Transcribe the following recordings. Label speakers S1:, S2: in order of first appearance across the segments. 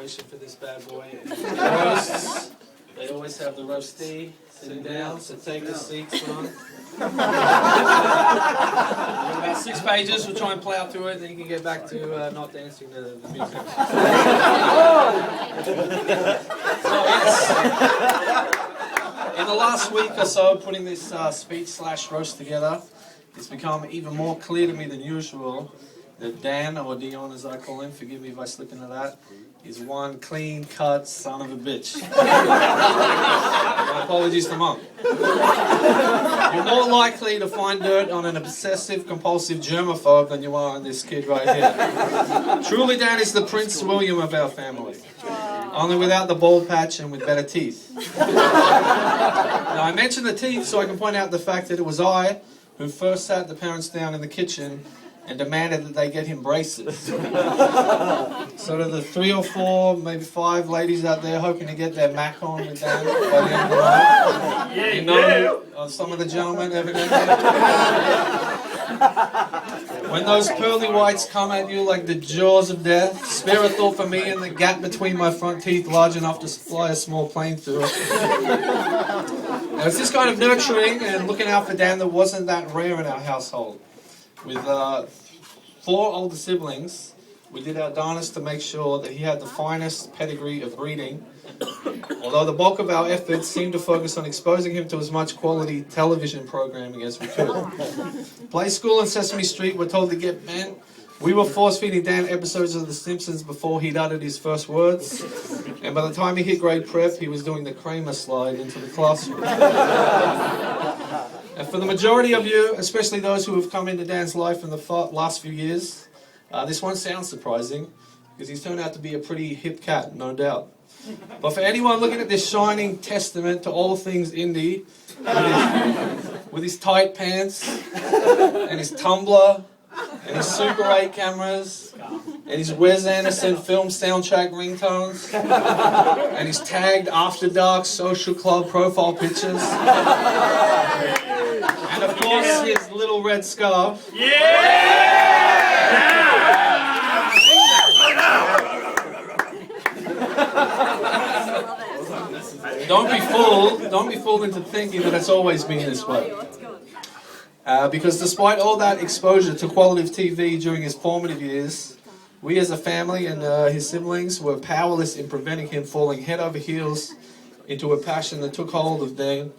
S1: preparation for this bad boy. Roasts, they always have the roastee sitting down, so take a seat, son. About 6 pages, we'll try and plow through it, then you can get back to not dancing to the music. So, yes. In the last week or so, putting this speech/roast together, it's become even more clear to me than usual that Dan, or Dion as I call him, forgive me if I slip into that, is one clean-cut son of a bitch. My apologies to Mom. You're more likely to find dirt on an obsessive-compulsive germaphobe than you are on this kid right here. Truly, Dan is the Prince William of our family. Only without the bald patch and with better teeth. Now, I mentioned the teeth so I can point out the fact that it was I who first sat the parents down in the kitchen and demanded that they get him braces. So to the 3 or 4, maybe 5 ladies out there hoping to get their Mac on with Dan by the end of the night. You know, some of the gentlemen evidently. When those pearly whites come at you like the jaws of death, spare a thought for me and the gap between my front teeth large enough to fly a small plane through it. Now, it's this kind of nurturing and looking out for Dan that wasn't that rare in our household. With 4 older siblings, we did our darnest to make sure that he had the finest pedigree of breeding, although the bulk of our efforts seemed to focus on exposing him to as much quality television programming as we could. Play school and Sesame Street were told to get bent. We were force-feeding Dan episodes of The Simpsons before he'd uttered his first words, and by the time he hit grade prep, he was doing the Kramer slide into the classroom. And for the majority of you, especially those who have come into Dan's life in the last few years, this won't sound surprising, because he's turned out to be a pretty hip cat, no doubt. But for anyone looking at this shining testament to all things indie, with his tight pants, and his tumbler, and his Super 8 cameras, and his Wes Anderson film soundtrack ringtones, and his tagged After Dark social club profile pictures, and of course his little red scarf. Don't be fooled into thinking that it's always been this way. Because despite all that exposure to quality TV during his formative years, we as a family and his siblings were powerless in preventing him falling head over heels into a passion that took hold of Dan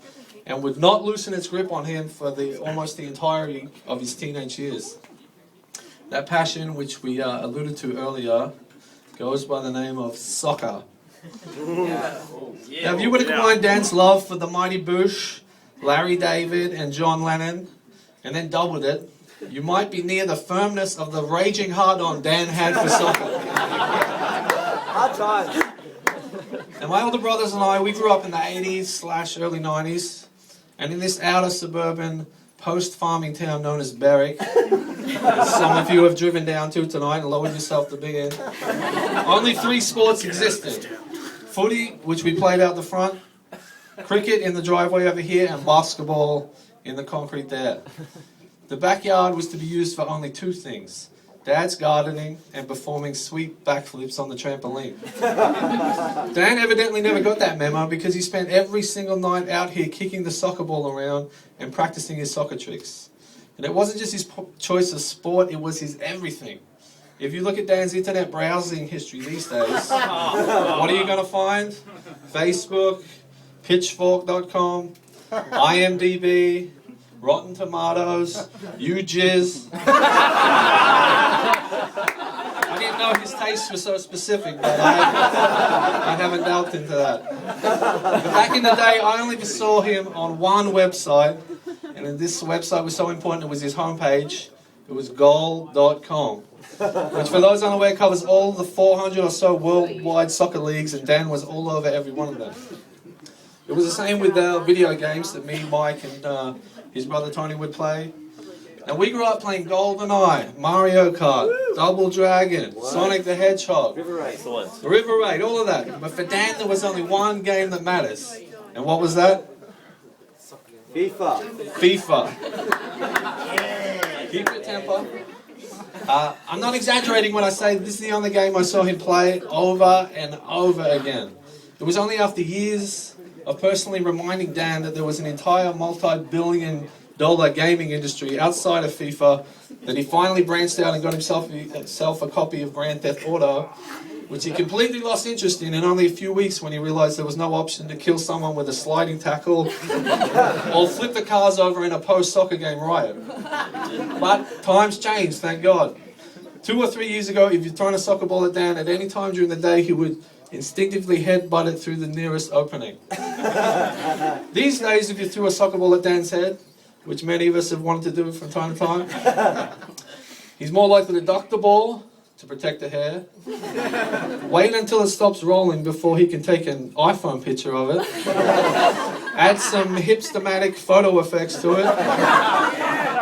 S1: and would not loosen its grip on him for almost the entirety of his teenage years. That passion, which we alluded to earlier, goes by the name of soccer. Now, if you were to combine Dan's love for the mighty Bush, Larry David, and John Lennon, and then doubled it, you might be near the firmness of the raging hard-on Dan had for soccer.
S2: Hard times.
S1: And my older brothers and I, we grew up in the 80s/early 90s, and in this outer suburban post-farming town known as Berwick, as some of you have driven down to tonight and lowered yourself to be in, only 3 sports existed. Footy, which we played out the front, cricket in the driveway over here, and basketball in the concrete there. The backyard was to be used for only 2 things: Dad's gardening and performing sweet backflips on the trampoline. Dan evidently never got that memo because he spent every single night out here kicking the soccer ball around and practicing his soccer tricks. And it wasn't just his choice of sport, it was his everything. If you look at Dan's internet browsing history these days, what are you going to find? Facebook, Pitchfork.com, IMDb, Rotten Tomatoes, YouJizz. I didn't know his tastes were so specific, but I haven't delved into that. But back in the day, I only saw him on one website, and this website was so important it was his homepage. It was goal.com, which for those unaware covers all the 400 or so worldwide soccer leagues, and Dan was all over every one of them. It was the same with video games that me, Mike, and his brother Tony would play. And we grew up playing GoldenEye, Mario Kart, Double Dragon, Sonic the Hedgehog, River Raid, all of that. But for Dan, there was only one game that matters. And what was that? FIFA. Keep your temper. I'm not exaggerating when I say this is the only game I saw him play over and over again. It was only after years of personally reminding Dan that there was an entire multi-billion-dollar gaming industry outside of FIFA that he finally branched out and got himself a copy of Grand Theft Auto, which he completely lost interest in only a few weeks when he realized there was no option to kill someone with a sliding tackle or flip the cars over in a post-soccer game riot. But times changed, thank God. 2 or 3 years ago, if you're throwing a soccer ball at Dan at any time during the day, he would instinctively headbutt it through the nearest opening. These days, if you threw a soccer ball at Dan's head, which many of us have wanted to do from time to time, he's more likely to duck the ball to protect the hair, wait until it stops rolling before he can take an iPhone picture of it, add some hipstermatic photo effects to it,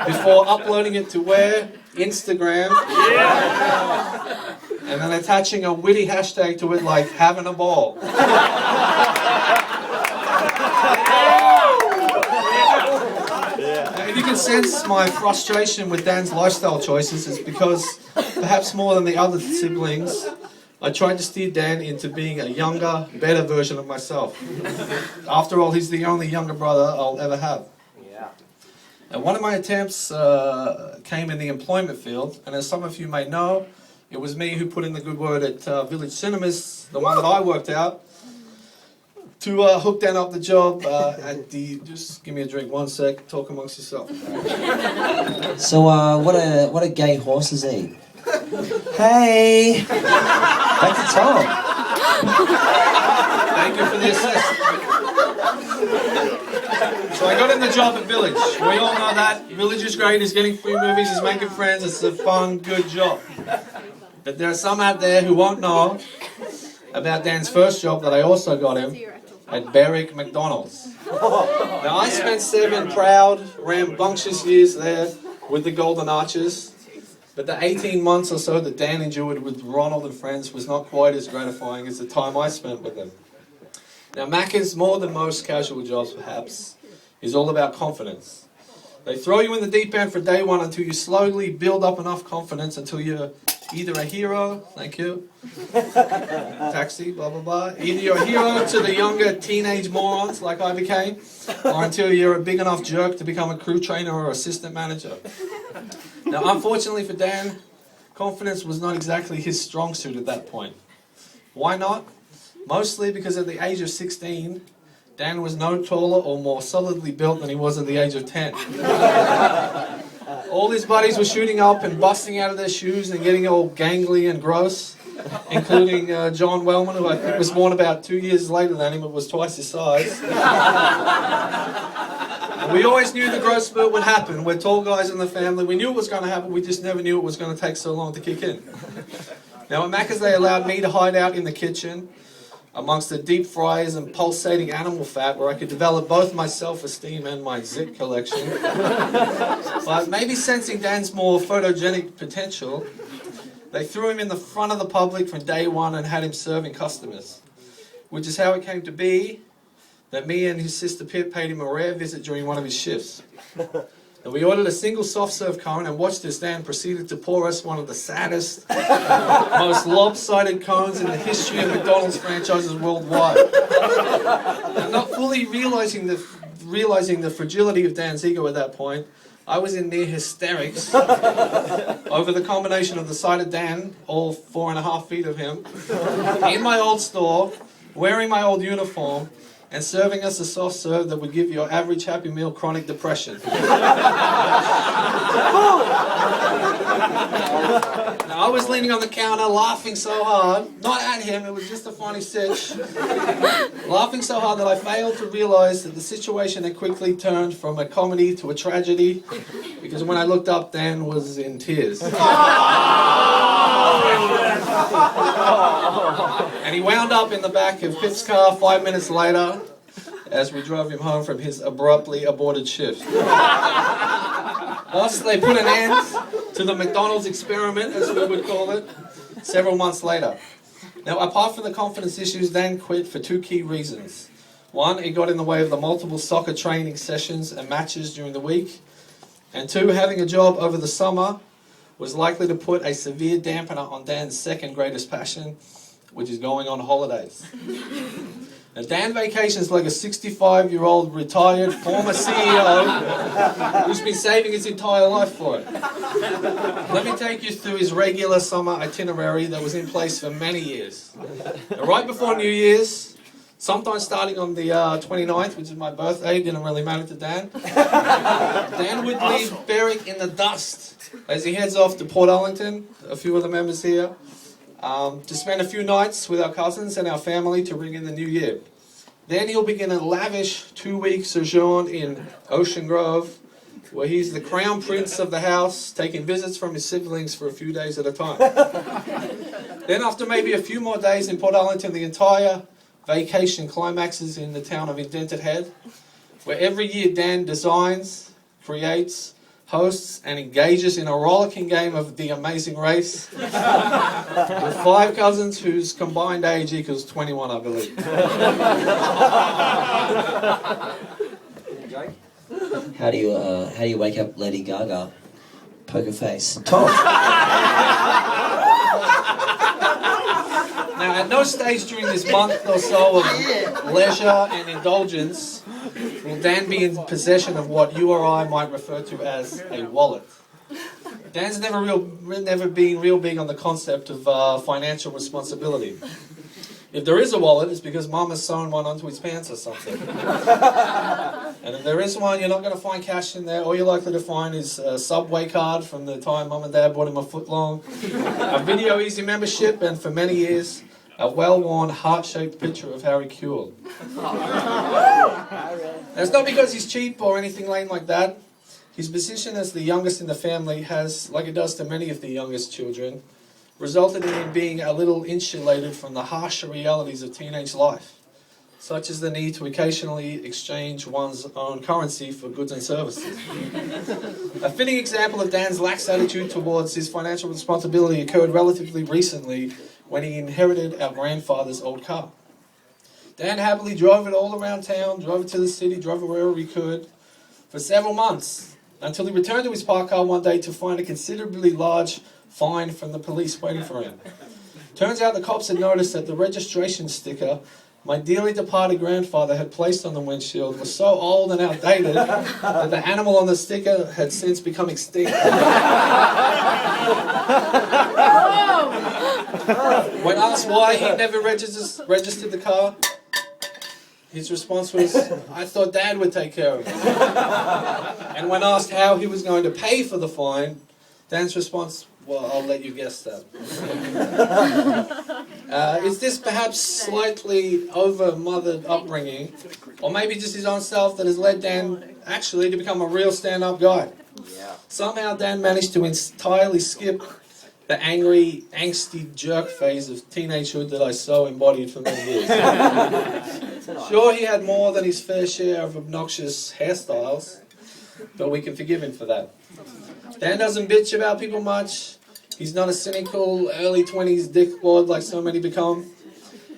S1: before uploading it to where? Instagram. And then attaching a witty hashtag to it like having a ball. If you can sense my frustration with Dan's lifestyle choices, it's because perhaps more than the other siblings, I tried to steer Dan into being a younger, better version of myself. After all, he's the only younger brother I'll ever have. And one of my attempts came in the employment field, and as some of you may know, it was me who put in the good word at Village Cinemas, the one that I worked out, to hook Dan up the job at the... Just give me a drink, 1 sec, talk amongst yourself.
S3: So, what a gay horses eat. Hey! Back to Tom.
S1: Thank you for the assist. So I got in the job at Village. We all know that. Village is great, he's getting free movies, he's making friends, it's a fun, good job. But there are some out there who won't know about Dan's first job that I also got him at Berwick McDonald's. Now I spent 7 proud, rambunctious years there with the Golden Arches, but the 18 months or so that Dan endured with Ronald and friends was not quite as gratifying as the time I spent with them. Now Macca's, more than most casual jobs perhaps, is all about confidence. They throw you in the deep end for day one until you slowly build up enough confidence until you're either a hero, thank you, taxi, blah blah blah, either you're a hero to the younger teenage morons like I became, or until you're a big enough jerk to become a crew trainer or assistant manager. Now unfortunately for Dan, confidence was not exactly his strong suit at that point. Why not? Mostly because at the age of 16, Dan was no taller or more solidly built than he was at the age of 10. All his buddies were shooting up and busting out of their shoes and getting all gangly and gross, including John Wellman, who I think was born about 2 years later than him, but was twice his size. And we always knew the growth spurt would happen. We're tall guys in the family. We knew it was going to happen, we just never knew it was going to take so long to kick in. Now at Macca's they allowed me to hide out in the kitchen amongst the deep fryers and pulsating animal fat where I could develop both my self-esteem and my zit collection. But maybe sensing Dan's more photogenic potential, they threw him in the front of the public from day one and had him serving customers. Which is how it came to be that me and his sister Pip paid him a rare visit during one of his shifts. And we ordered a single soft-serve cone and watched as Dan proceeded to pour us one of the saddest, most lopsided cones in the history of McDonald's franchises worldwide. And not fully realizing the fragility of Dan's ego at that point, I was in near hysterics over the combination of the sight of Dan, all 4.5 feet of him, in my old store, wearing my old uniform, and serving us a soft serve that would give your average Happy Meal chronic depression. Now, I was leaning on the counter laughing so hard, not at him, it was just a funny stitch, laughing so hard that I failed to realize that the situation had quickly turned from a comedy to a tragedy, because when I looked up, Dan was in tears. And he wound up in the back of Pip's car 5 minutes later as we drove him home from his abruptly aborted shift. Thus, they put an end to the McDonald's experiment, as we would call it, several months later. Now, apart from the confidence issues, Dan quit for 2 key reasons. One, it got in the way of the multiple soccer training sessions and matches during the week. And 2, having a job over the summer was likely to put a severe dampener on Dan's second greatest passion, which is going on holidays. Now, Dan vacations like a 65-year-old retired former CEO who's been saving his entire life for it. Let me take you through his regular summer itinerary that was in place for many years. Now, right before New Year's, sometime starting on the 29th, which is my birthday, didn't really matter to Dan, Dan would leave Berwick in the dust as he heads off to Port Arlington, a few of the members here, to spend a few nights with our cousins and our family to ring in the new year. Then he'll begin a lavish 2-week sojourn in Ocean Grove, where he's the crown prince of the house, taking visits from his siblings for a few days at a time. Then after maybe a few more days in Port Arlington, the entire vacation climaxes in the town of Indented Head, where every year Dan designs, creates, hosts and engages in a rollicking game of The Amazing Race with 5 cousins whose combined age equals 21, I believe.
S3: How do you wake up Lady Gaga? Poker face. Tom.
S1: Now, at no stage during this month or so of leisure and indulgence will Dan be in possession of what you or I might refer to as a wallet. Dan's never been real big on the concept of financial responsibility. If there is a wallet, it's because Mum has sewn one onto his pants or something. And if there is one, you're not going to find cash in there. All you're likely to find is a Subway card from the time Mum and Dad bought him a footlong, a Video Easy membership, and for many years, a well-worn heart-shaped picture of Harry Cahill. It's not because he's cheap or anything lame like that. His position as the youngest in the family has, like it does to many of the youngest children, resulted in him being a little insulated from the harsher realities of teenage life, such as the need to occasionally exchange one's own currency for goods and services. A fitting example of Dan's lax attitude towards his financial responsibility occurred relatively recently when he inherited our grandfather's old car. Dan happily drove it all around town, drove it to the city, drove it wherever he could, for several months, until he returned to his parked car one day to find a considerably large fine from the police waiting for him. Turns out the cops had noticed that the registration sticker my dearly departed grandfather had placed on the windshield was so old and outdated that the animal on the sticker had since become extinct. When asked why he never registered the car, his response was, "I thought Dad would take care of it." And when asked how he was going to pay for the fine, Dan's response, "Well, I'll let you guess that." Is this perhaps slightly over-mothered upbringing, or maybe just his own self, that has led Dan actually to become a real stand-up guy? Somehow Dan managed to entirely skip the angry, angsty jerk phase of teenagehood that I so embodied for many years. Sure, he had more than his fair share of obnoxious hairstyles, but we can forgive him for that. Dan doesn't bitch about people much. He's not a cynical, early 20s dickwad like so many become.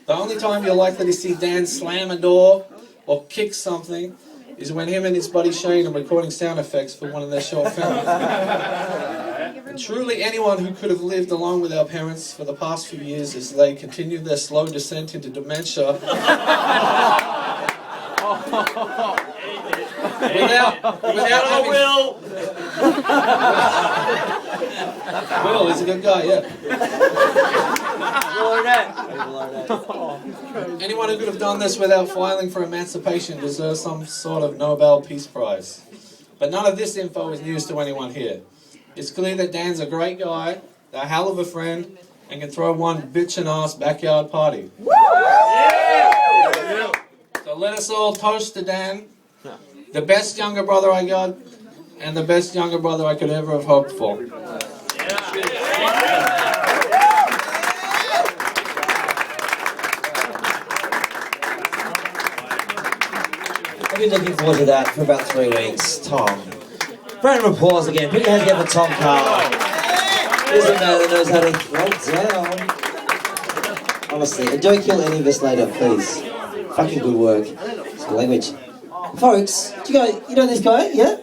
S1: The only time you're likely to see Dan slam a door or kick something is when him and his buddy Shane are recording sound effects for one of their short films. And truly anyone who could have lived along with our parents for the past few years as they continued their slow descent into dementia without having... Will, he's a good guy, yeah. Anyone who could have done this without filing for emancipation deserves some sort of Nobel Peace Prize. But none of this info is news to anyone here. It's clear that Dan's a great guy, a hell of a friend, and can throw one bitchin' ass backyard party. So let us all toast to Dan, the best younger brother I got, and the best younger brother I could ever have hoped for.
S3: I've been looking forward to that for about 3 weeks. Tom. Round of applause again. Put your hands together for Tom Carl. He's a man that knows how to roll down. Honestly, and don't kill any of us later, please. Fucking good work. It's good language. Folks, you know this guy? Yeah?